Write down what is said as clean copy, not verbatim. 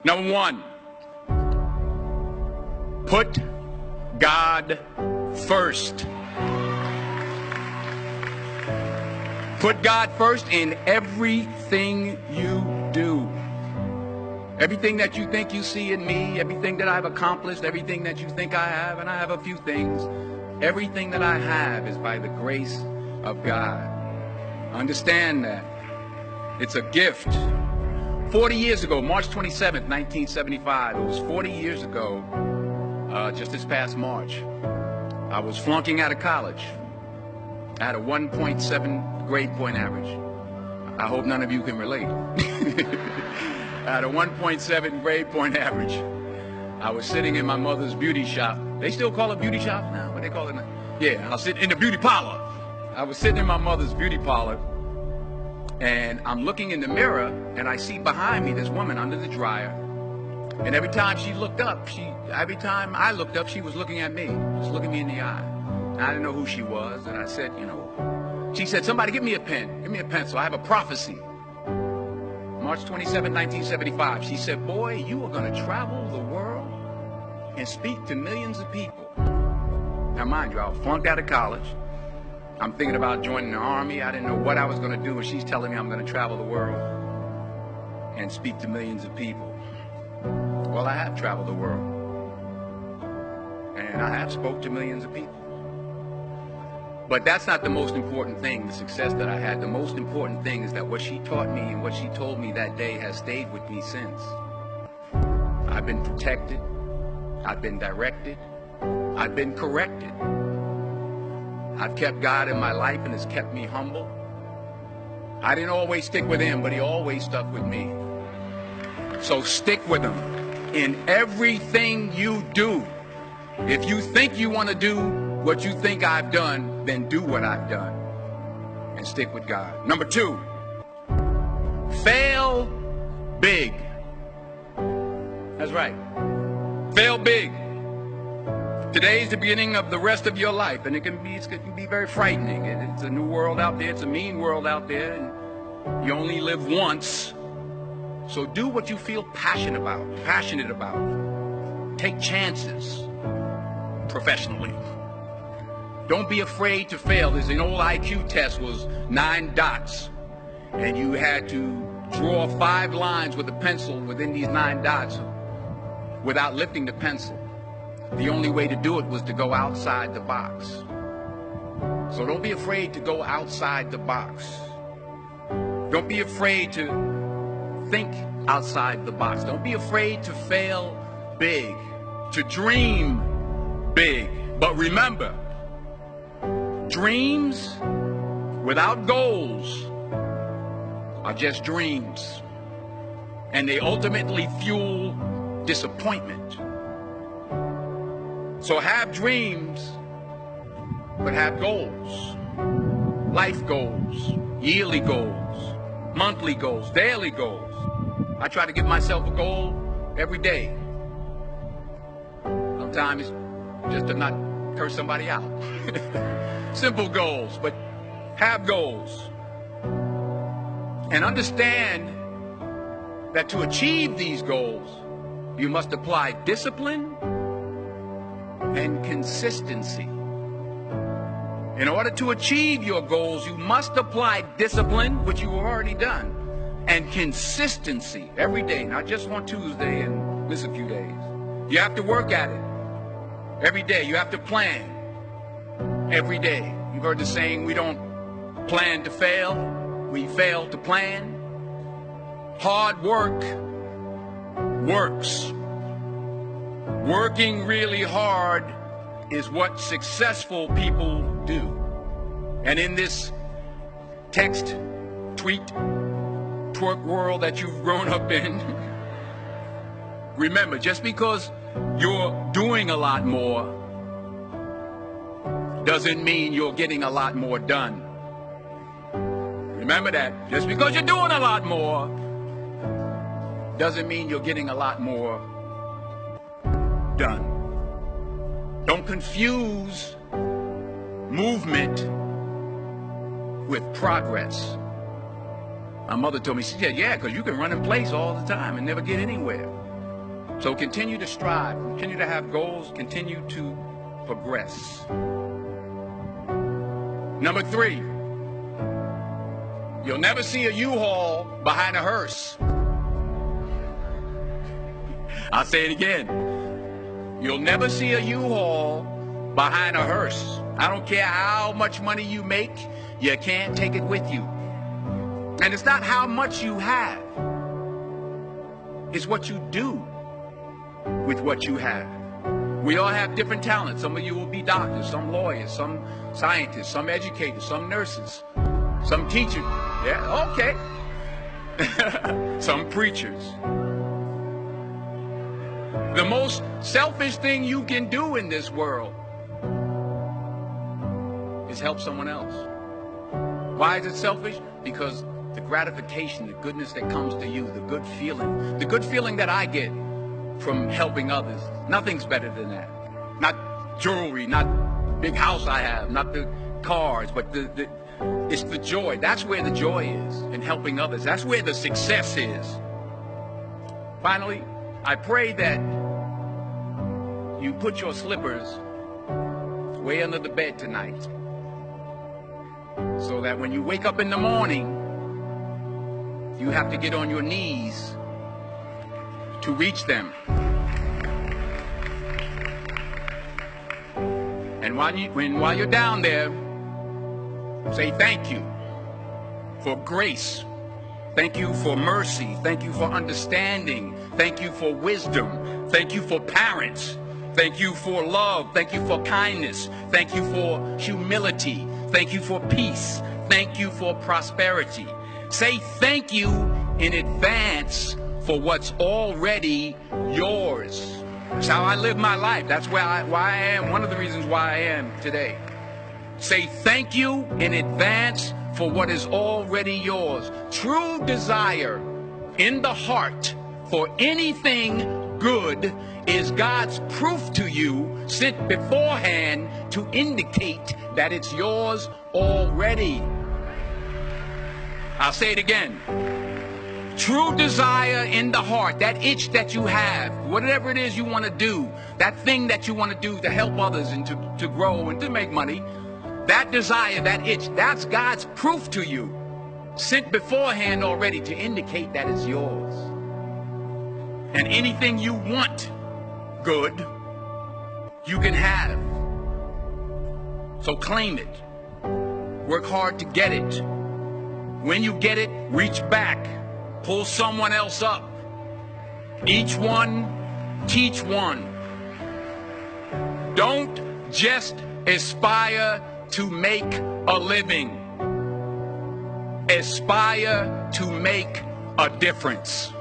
Number one, put God first. Put God first in everything you do. Everything that you think you see in me, everything that I've accomplished, everything that you think I have, and I have a few things, everything that I have is by the grace of God. Understand that. It's a gift. 40 years ago, March 27th, 1975, it was 40 years ago, just this past March, I was flunking out of college. I had a 1.7 grade point average. I hope none of you can relate. I had a 1.7 grade point average. I was sitting in my mother's beauty shop. They still call it beauty shop now? What they call it now? Yeah, I was sitting in the beauty parlor. I was sitting in my mother's beauty parlor, and I'm looking in the mirror, and I see behind me this woman under the dryer. And every time she looked up, every time I looked up, she was looking at me, just looking me in the eye. And I didn't know who she was, and I said, she said, somebody give me a pen, give me a pencil. I have a prophecy. March 27, 1975, she said, boy, you are going to travel the world and speak to millions of people. Now, mind you, I was flunked out of college. I'm thinking about joining the army. I didn't know what I was going to do, and she's telling me I'm going to travel the world and speak to millions of people. Well, I have traveled the world, and I have spoke to millions of people. But that's not the most important thing, the success that I had. The most important thing is that what she taught me and what she told me that day has stayed with me since. I've been protected. I've been directed. I've been corrected. I've kept God in my life, and it's kept me humble. I didn't always stick with him, but he always stuck with me. So stick with him in everything you do. If you think you want to do what you think I've done, then do what I've done and stick with God. Number two, fail big. That's right. Fail big. Today is the beginning of the rest of your life, and it can be very frightening. It's a new world out there. It's a mean world out there, and you only live once. So do what you feel passionate about. Take chances professionally. Don't be afraid to fail. There's an old IQ test, was 9 dots, and you had to draw 5 lines with a pencil within these 9 dots without lifting the pencil. The only way to do it was to go outside the box. So don't be afraid to go outside the box. Don't be afraid to think outside the box. Don't be afraid to fail big, to dream big. But remember, dreams without goals are just dreams, and they ultimately fuel disappointment. So have dreams, but have goals. Life goals, yearly goals, monthly goals, daily goals. I try to give myself a goal every day. Sometimes it's just to not curse somebody out. Simple goals, but have goals. And understand that to achieve these goals, you must apply discipline and consistency. In order to achieve your goals, you must apply discipline, which you've already done, and consistency every day, not just on Tuesday and miss a few days. You have to work at it every day. You have to plan every day. You've heard the saying, we don't plan to fail, we fail to plan. Hard work works. Working really hard is what successful people do. And in this text, tweet, twerk world that you've grown up in, remember, just because you're doing a lot more doesn't mean you're getting a lot more done. Remember that. Just because you're doing a lot more doesn't mean you're getting a lot more done. Don't confuse movement with progress. My mother told me, she said, yeah, because you can run in place all the time and never get anywhere. So continue to strive, continue to have goals, continue to progress. Number 3, you'll never see a U-Haul behind a hearse. I'll say it again. You'll never see a U-Haul behind a hearse. I don't care how much money you make, you can't take it with you. And it's not how much you have. It's what you do with what you have. We all have different talents. Some of you will be doctors, some lawyers, some scientists, some educators, some nurses, some teachers. Yeah, okay. Some preachers. The most selfish thing you can do in this world is help someone else. Why is it selfish? Because the gratification, the goodness that comes to you, the good feeling that I get from helping others, nothing's better than that. Not jewelry, not big house I have, not the cars, but it's the joy. That's where the joy is, in helping others. That's where the success is. Finally, I pray that you put your slippers way under the bed tonight, so that when you wake up in the morning, you have to get on your knees to reach them. And while you're down there, say thank you for grace. Thank you for mercy. Thank you for understanding. Thank you for wisdom. Thank you for parents. Thank you for love. Thank you for kindness. Thank you for humility. Thank you for peace. Thank you for prosperity. Say thank you in advance for what's already yours. That's how I live my life. That's why I am. One of the reasons why I am today. Say thank you in advance for what is already yours. True desire in the heart for anything good is God's proof to you, sent beforehand to indicate that it's yours already. I'll say it again. True desire in the heart, that itch that you have, whatever it is you want to do, that thing that you want to do to help others and to grow and to make money, that desire, that itch, that's God's proof to you, sent beforehand already to indicate that it's yours. And anything you want good, you can have. So claim it. Work hard to get it. When you get it, reach back. Pull someone else up. Each one, teach one. Don't just aspire to make a living. Aspire to make a difference.